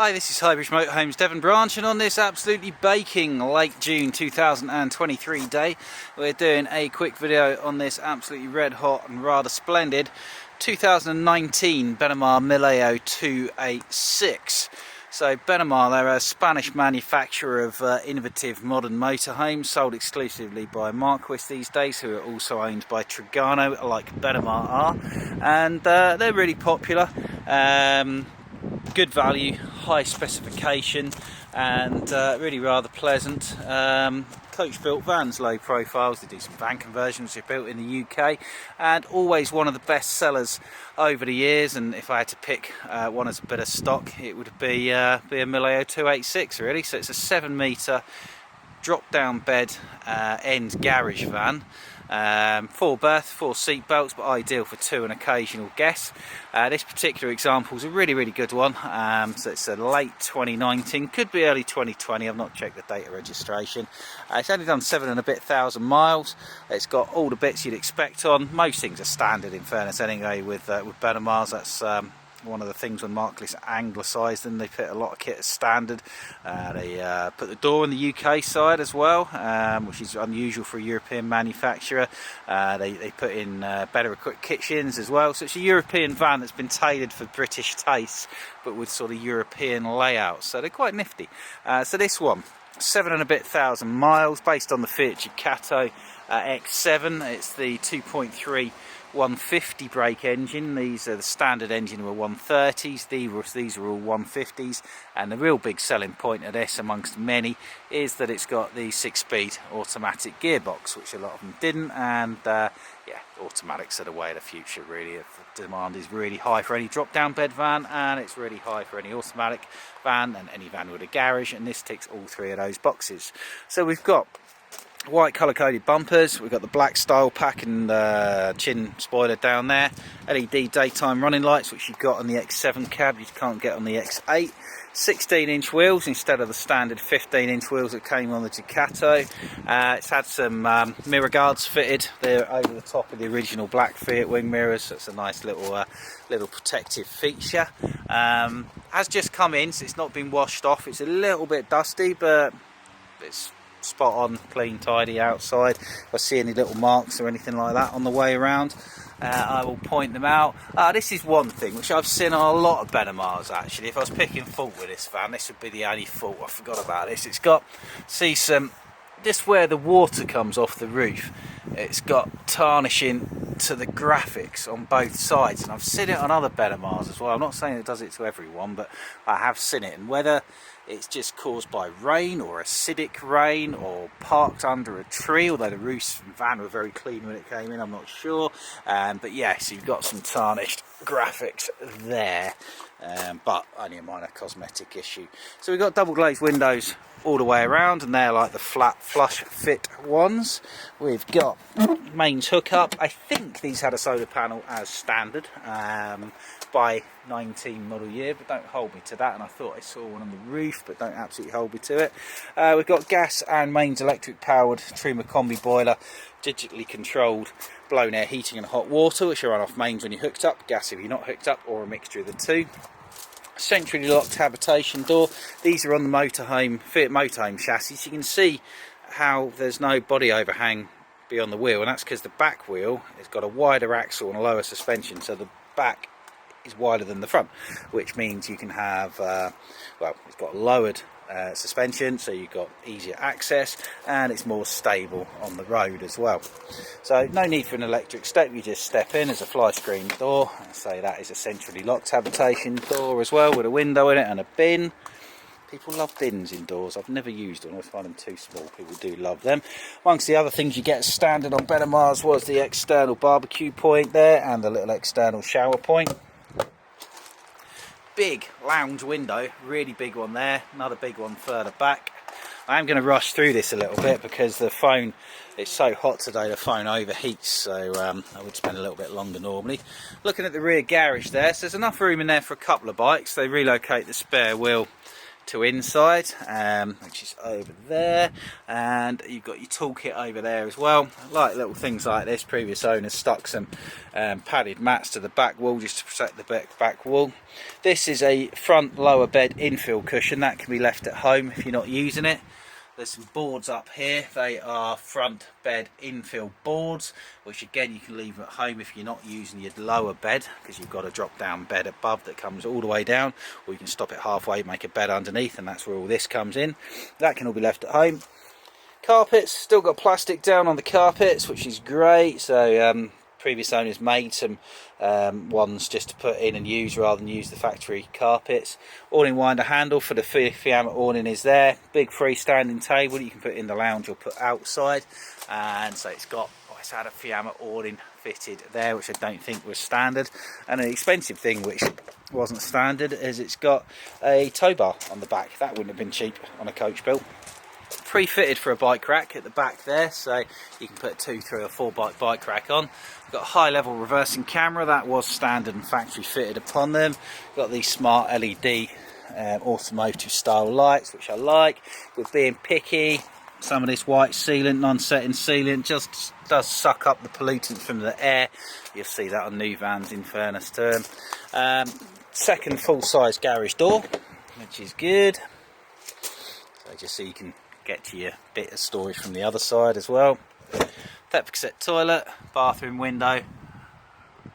Hi, this is Highbridge Motorhomes Devon Branch, and on this absolutely baking late June 2023 day, we're doing a quick video on this absolutely red hot and rather splendid 2019 Benimar Mileo 286. So Benimar, they're a Spanish manufacturer of innovative modern motorhomes, sold exclusively by Marquis these days, who are also owned by Trigano, like Benimar are, and they're really popular. Good value, high specification, and really rather pleasant. Coach built vans, low profiles. They do some van conversions. They're built in the UK, and always one of the best sellers over the years. And if I had to pick one as a bit of stock, it would be a Mileo 286 really. So it's a 7-metre drop down bed end garage van. 4 berth, 4 seat belts, but ideal for 2 and occasional guests. This particular example is a really good one. So it's a late 2019, could be early 2020. I've not checked the date of registration. It's only done 7 and a bit thousand miles. It's got all the bits you'd expect on. Most things are standard, in fairness, anyway. With Benimars, that's one of the things when Marquis anglicised them. They put a lot of kit as standard. They put the door on the UK side as well, which is unusual for a European manufacturer. They put in better equipped kitchens as well. So it's a European van that's been tailored for British tastes, but with sort of European layouts. So they're quite nifty. So this one, 7 and a bit thousand miles, based on the Fiat Ducato X7. It's the 2.3 150 brake engine. These are the standard engine were 130s. These are all 150s, and the real big selling point of this, amongst many, is that it's got the 6-speed automatic gearbox, which a lot of them didn't. And yeah, automatics are the way of the future really. The demand is really high for any drop down bed van, and it's really high for any automatic van and any van with a garage, and this ticks all 3 of those boxes. So we've got white colour coded bumpers, we've got the black style pack and chin spoiler down there, LED daytime running lights, which you've got on the X7 cab, you can't get on the X8. 16-inch wheels instead of the standard 15-inch wheels that came on the Ducato. It's had some mirror guards fitted. They're over the top of the original black Fiat wing mirrors, so it's a nice little protective feature. Has just come in, so it's not been washed off. It's a little bit dusty, but it's spot on, clean, tidy outside. If I see any little marks or anything like that on the way around, I will point them out. This is one thing which I've seen on a lot of Benimars actually. If I was picking fault with this van, this would be the only fault. I forgot about this. It's got, see, some, just where the water comes off the roof, it's got tarnishing to the graphics on both sides, and I've seen it on other Benimars as well. I'm not saying it does it to everyone, but I have seen it. And whether it's just caused by rain or acidic rain or parked under a tree, although the roofs and van were very clean when it came in, I'm not sure. But yes, you've got some tarnished graphics there, but only a minor cosmetic issue. So we've got double glazed windows all the way around, and they're like the flat flush fit ones. We've got mains hookup. I think these had a solar panel as standard by 19 model year, but don't hold me to that. And I thought I saw one on the roof, but don't absolutely hold me to it. We've got gas and mains electric powered Truma combi boiler, digitally controlled blown air heating and hot water, which are on off mains when you're hooked up, gas if you're not hooked up, or a mixture of the two. Centrally locked habitation door. These are on the motorhome, Fiat motorhome chassis. So you can see how there's no body overhang beyond the wheel, and that's because the back wheel has got a wider axle and a lower suspension, so the back is wider than the front, which means you can have well, it's got lowered suspension, so you've got easier access, and it's more stable on the road as well. So no need for an electric step, you just step in. As a fly screen door, I say that is a centrally locked habitation door as well, with a window in it and a bin. People love bins indoors. I've never used them, I find them too small. People do love them. Amongst the other things you get standard on Benimars was the external barbecue point there, and the little external shower point. Big lounge window, really big one there, another big one further back. I am going to rush through this a little bit because the phone, it's so hot today, the phone overheats, so I would spend a little bit longer normally. Looking at the rear garage there, so there's enough room in there for a couple of bikes. They relocate the spare wheel to inside, which is over there, and you've got your toolkit over there as well. I like little things like this. Previous owners stuck some padded mats to the back wall just to protect the back wall. This is a front lower bed infill cushion that can be left at home if you're not using it. There's some boards up here. They are front bed infill boards, which again you can leave at home if you're not using your lower bed, because you've got a drop down bed above that comes all the way down, or you can stop it halfway, make a bed underneath, and that's where all this comes in. That can all be left at home. Carpets, still got plastic down on the carpets, which is great. So previous owners made some ones just to put in and use rather than use the factory carpets. Awning winder handle for the Fiamma awning is there. Big freestanding table that you can put in the lounge or put outside. And so it's had a Fiamma awning fitted there, which I don't think was standard. And an expensive thing which wasn't standard is it's got a tow bar on the back. That wouldn't have been cheap on a coach built. Pre-fitted for a bike rack at the back there, so you can put a 2, 3 or 4 bike rack on. Got a high level reversing camera that was standard and factory fitted upon them. Got these smart LED automotive style lights, which I like. With being picky, some of this white sealant, non-setting sealant, just does suck up the pollutants from the air. You'll see that on new vans, in fairness to them. Second full-size garage door, which is good. So just so you can get to your bit of storage from the other side as well. Depth cassette toilet, bathroom window,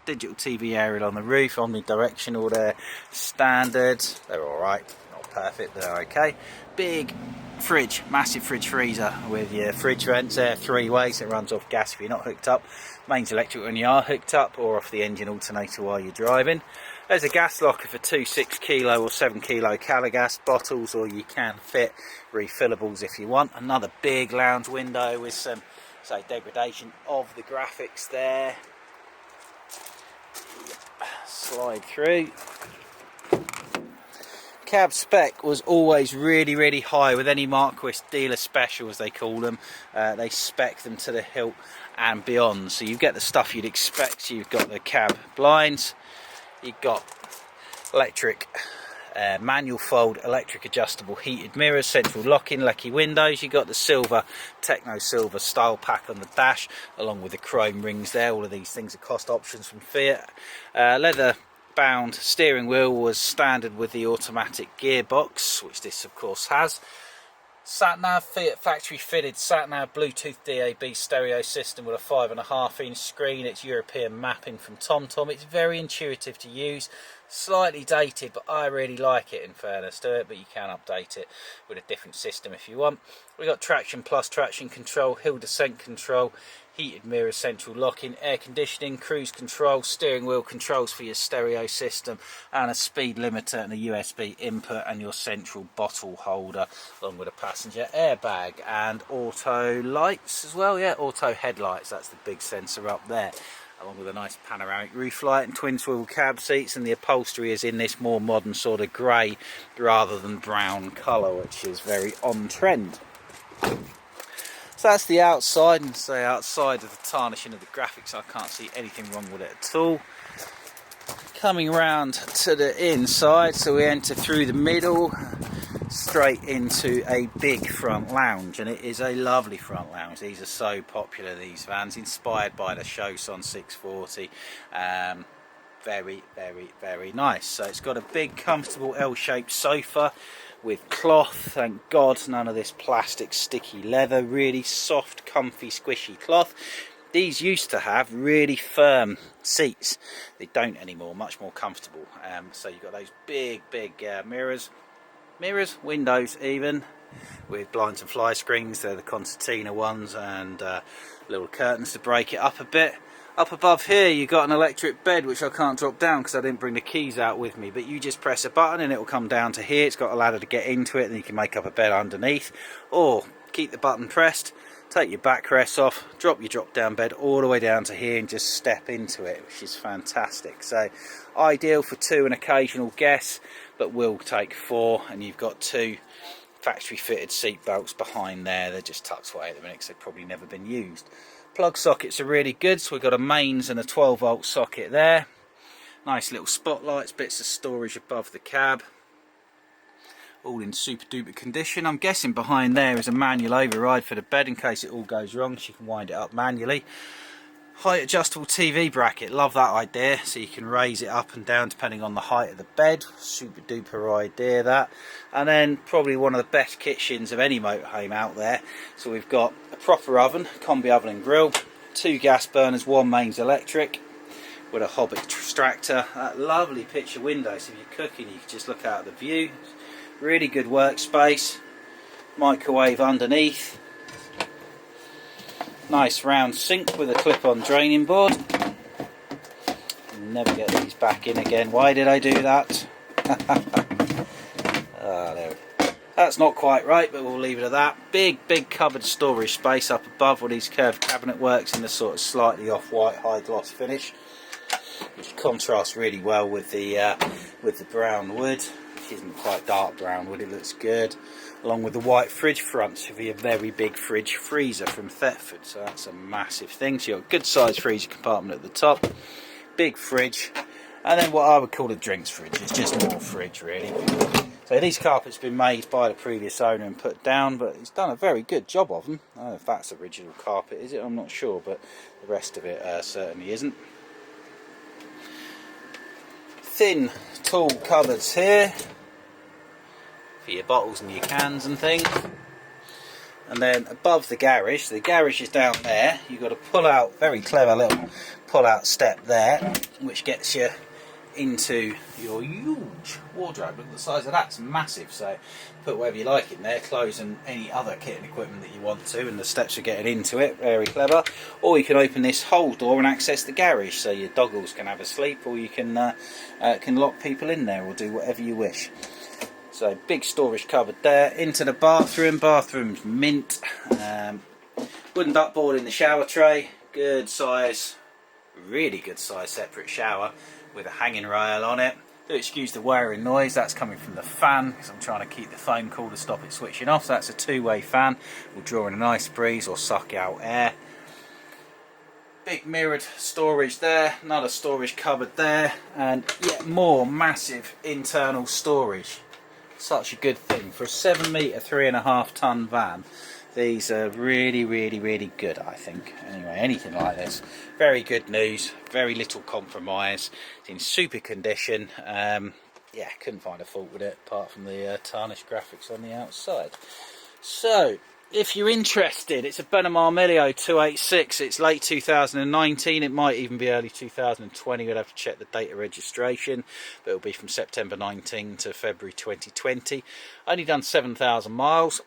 digital TV aerial on the roof, omnidirectional, they're standard, they're alright, not perfect but they're okay. Big fridge, massive fridge freezer with your fridge vents there, 3-way, so it runs off gas if you're not hooked up, mains electric when you are hooked up, or off the engine alternator while you're driving. There's a gas locker for 2 6kg or 7kg Calagas bottles, or you can fit refillables if you want. Another big lounge window with some, say, degradation of the graphics there. Slide through. Cab spec was always really high with any Marquis dealer special, as they call them. They spec them to the hilt and beyond, so you get the stuff you'd expect. So you've got the cab blinds, you've got electric manual fold, electric adjustable heated mirrors, central locking, lucky windows. You've got the silver, techno silver style pack on the dash, along with the chrome rings there. All of these things are cost options from Fiat. Leather bound steering wheel was standard with the automatic gearbox, which this of course has. Sat-nav, Fiat factory fitted sat-nav Bluetooth DAB stereo system with a 5.5-inch screen. It's European mapping from TomTom. It's very intuitive to use, slightly dated, but I really like it in fairness to it, but you can update it with a different system if you want. We've got traction plus traction control, hill descent control, heated mirrors, central locking, air conditioning, cruise control, steering wheel controls for your stereo system, and a speed limiter and a USB input, and your central bottle holder, along with a passenger airbag and auto lights as well. Yeah, auto headlights, that's the big sensor up there, along with a nice panoramic roof light and twin swivel cab seats. And the upholstery is in this more modern sort of grey rather than brown colour, which is very on trend. So that's the outside, and say outside of the tarnishing of the graphics, I can't see anything wrong with it at all. Coming round to the inside, so we enter through the middle, straight into a big front lounge, and it is a lovely front lounge. These are so popular, these vans, inspired by the Choson 640. Very nice. So it's got a big comfortable L-shaped sofa with cloth, thank God, none of this plastic sticky leather, really soft, comfy, squishy cloth. These used to have really firm seats, they don't anymore, much more comfortable. So you've got those big mirrors, windows even, with blinds and fly screens. They're the concertina ones, and little curtains to break it up a bit. Up above here you've got an electric bed, which I can't drop down because I didn't bring the keys out with me, but you just press a button and it will come down to here. It's got a ladder to get into it, and you can make up a bed underneath, or keep the button pressed, take your backrest off, drop your drop down bed all the way down to here and just step into it, which is fantastic. So ideal for 2 and occasional guests, but will take 4. And you've got 2 factory fitted seat belts behind there. They're just tucked away at the minute because they've probably never been used. Plug sockets are really good, so we've got a mains and a 12-volt socket there. Nice little spotlights, bits of storage above the cab. all in super duper condition. I'm guessing behind there is a manual override for the bed in case it all goes wrong, so you can wind it up manually. Height adjustable TV bracket, love that idea, so you can raise it up and down depending on the height of the bed. Super duper idea that. And then probably one of the best kitchens of any motorhome out there. So we've got a proper oven, combi oven and grill, 2 gas burners, 1 mains electric with a hob extractor. That lovely picture window, so if you're cooking you can just look out at the view. Really good workspace. Microwave underneath. Nice round sink with a clip-on draining board. Never get these back in again. Why did I do that? There. That's not quite right, but we'll leave it at that. Big cupboard storage space up above with these curved cabinet works in the sort of slightly off-white high gloss finish, which contrasts really well with the brown wood. It isn't quite dark brown wood, it looks good. Along with the white fridge front, so a very big fridge freezer from Thetford, so that's a massive thing. So you've got a good sized freezer compartment at the top, big fridge, and then what I would call a drinks fridge. It's just more fridge really. So these carpets have been made by the previous owner and put down, but he's done a very good job of them. I don't know if that's original carpet, is it? I'm not sure, but the rest of it certainly isn't. Thin, tall cupboards here for your bottles and your cans and things. And then above the garage, so the garage is down there, you've got to pull out, very clever little pull out step there, which gets you into your huge wardrobe. Look at the size of that, it's massive, so put whatever you like in there, clothes and any other kit and equipment that you want to, and the steps are getting into it, very clever. Or you can open this whole door and access the garage, so your doggles can have a sleep, or you can lock people in there, or do whatever you wish. So big storage cupboard there. Into the bathroom. Bathroom's mint. Wooden duckboard in the shower tray. Good size, really good size separate shower with a hanging rail on it. Do excuse the whirring noise, that's coming from the fan because I'm trying to keep the phone cool to stop it switching off. So that's a two-way fan. Will draw in a nice breeze or suck out air. Big mirrored storage there. Another storage cupboard there. And yet more massive internal storage. Such a good thing for a 7 metre 3.5 tonne van. These are really good, I think. Anyway, anything like this, very good news, very little compromise. It's in super condition. Yeah, couldn't find a fault with it apart from the tarnished graphics on the outside. So if you're interested, it's a Benimar Mileo 286. It's late 2019. It might even be early 2020. We'd have to check the date of registration, but it'll be from September 19 to February 2020. Only done 7,000 miles.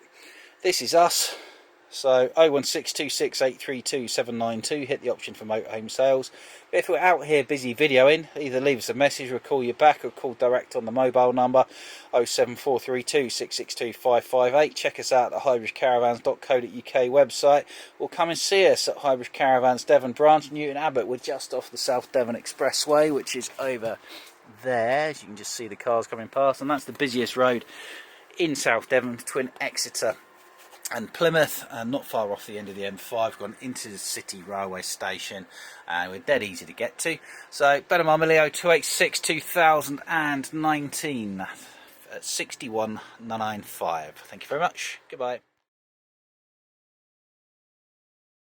This is us. So 01626832792. Hit the option for motorhome sales. But if we're out here busy videoing, either leave us a message or call you back, or call direct on the mobile number 07432 662 558. Check us out at the highbridgecaravans.co.uk website, or come and see us at Highbridge Caravans Devon Branch, Newton Abbot. We're just off the South Devon Expressway, which is over there, as you can just see the cars coming past, and that's the busiest road in South Devon between Exeter and Plymouth, and not far off the end of the M5, gone into the city railway station, and we're dead easy to get to. So Benimar Mileo 286 2019 at 61995. Thank you very much. Goodbye.